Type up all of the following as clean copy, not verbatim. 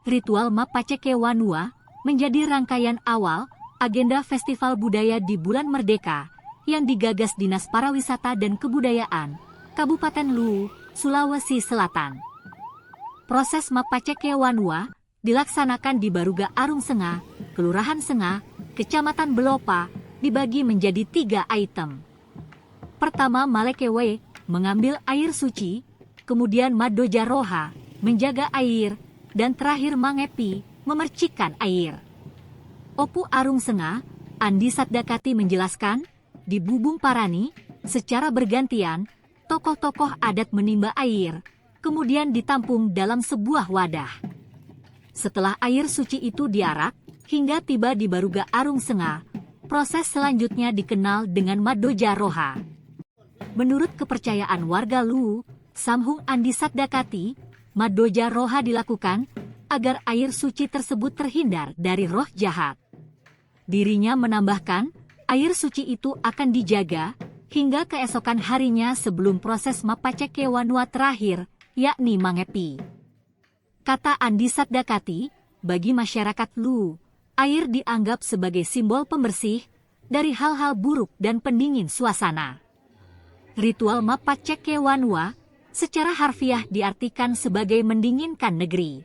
Ritual Mapaceke Wanua menjadi rangkaian awal agenda Festival Budaya di Bulan Merdeka yang digagas Dinas Pariwisata dan Kebudayaan Kabupaten Luwu, Sulawesi Selatan. Proses Mapaceke Wanua dilaksanakan di Baruga Arung Senga, Kelurahan Senga, Kecamatan Belopa, dibagi menjadi 3 item. Pertama, Malekewe mengambil air suci, kemudian Madoja Roha menjaga air, dan terakhir Mangepi memercikkan air. Opu Arung Senga, Andi Satdakati menjelaskan, di Bubung Parani, secara bergantian, tokoh-tokoh adat menimba air, kemudian ditampung dalam sebuah wadah. Setelah air suci itu diarak, hingga tiba di Baruga Arung Senga, proses selanjutnya dikenal dengan Madoja Roha. Menurut kepercayaan warga Luwu, Samhung Andi Satdakati, Madoja Roha dilakukan agar air suci tersebut terhindar dari roh jahat. Dirinya menambahkan, air suci itu akan dijaga hingga keesokan harinya sebelum proses Mapaceke Wanua terakhir, yakni Mangepi. Kata Andi Satdakati, bagi masyarakat Luwu, air dianggap sebagai simbol pembersih dari hal-hal buruk dan pendingin suasana. Ritual Mapaceke Wanua secara harfiah diartikan sebagai mendinginkan negeri.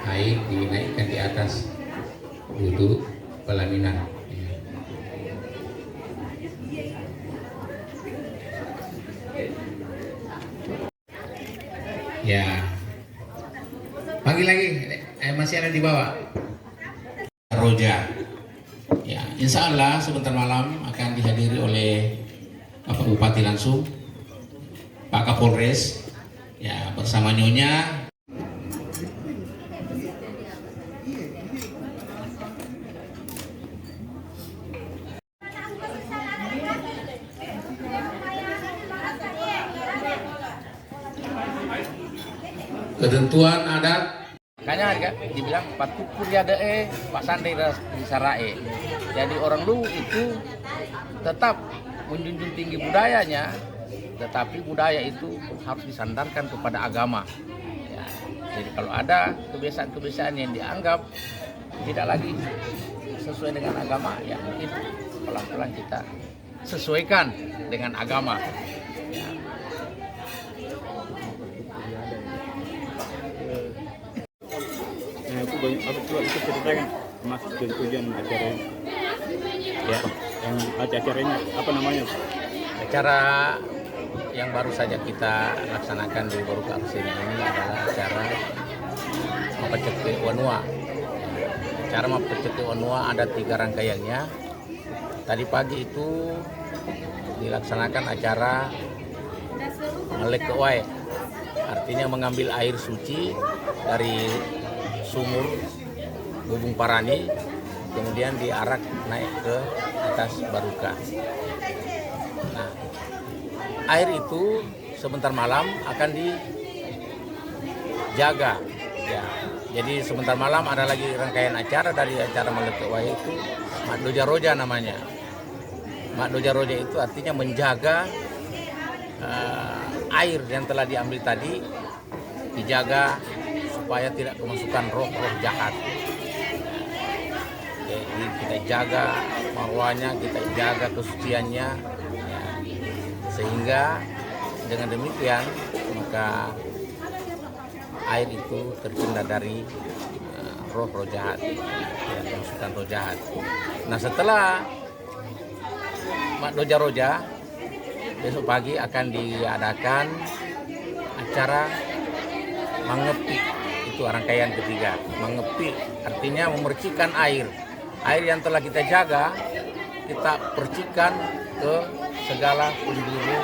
Air dinaikkan di atas wudhu pelaminan. Ya, panggil lagi, masih ada di bawah. Roja. Ya, insya Allah sebentar malam akan dihadiri oleh Bapak Bupati langsung, Pak Kapolres, ya bersama Nyonya. Ketentuan adat Makanya dibilang patukur ya deh, Pak Sandi di Sarae. Jadi orang Luwu itu tetap menjunjung tinggi budayanya, tetapi budaya itu harus disandarkan kepada agama. Ya, jadi kalau ada kebiasaan-kebiasaan yang dianggap tidak lagi sesuai dengan agama, ya mungkin pelan-pelan kita sesuaikan dengan agama. Ya. Aku coba ikut ceritakan Mas tujuan acara ini. Ya, yang acaranya apa namanya? Acara yang baru saja kita laksanakan di Baruga Arung Senga ini adalah acara Mapaceke Wanua. Acara Mapaceke Wanua ada 3 rangkaiannya. Tadi pagi itu dilaksanakan acara Malekewe, artinya mengambil air suci dari sumur Bubung Parani, kemudian diarak naik ke atas Baruga. Nah, air itu sebentar malam akan dijaga. Ya, jadi sebentar malam ada lagi rangkaian acara dari acara Malekewe itu Madoja Roja namanya. Mak Doja Roja itu artinya menjaga air yang telah diambil tadi, dijaga supaya tidak kemasukan roh-roh jahat. Jadi kita jaga marwahnya, kita jaga kesuciannya, ya. Sehingga dengan demikian maka air itu terhindar dari roh-roh jahat, tidak kemasukan roh jahat. Nah, setelah Mak Doja Roja, besok pagi akan diadakan acara mengepi. Itu rangkaian ketiga. Mengepi artinya memercikan air. Air yang telah kita jaga, kita percikan ke segala penjuru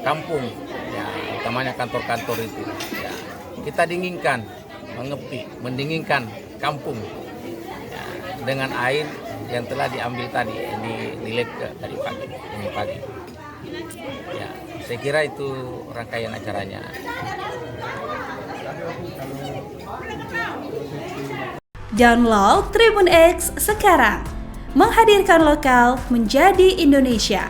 kampung, ya, utamanya kantor-kantor itu. Ya, kita dinginkan, mengepi, mendinginkan kampung, ya, dengan air yang telah diambil tadi, di lek tadi pagi. Ya, saya kira itu rangkaian acaranya. Download Tribun X sekarang, menghadirkan lokal menjadi Indonesia.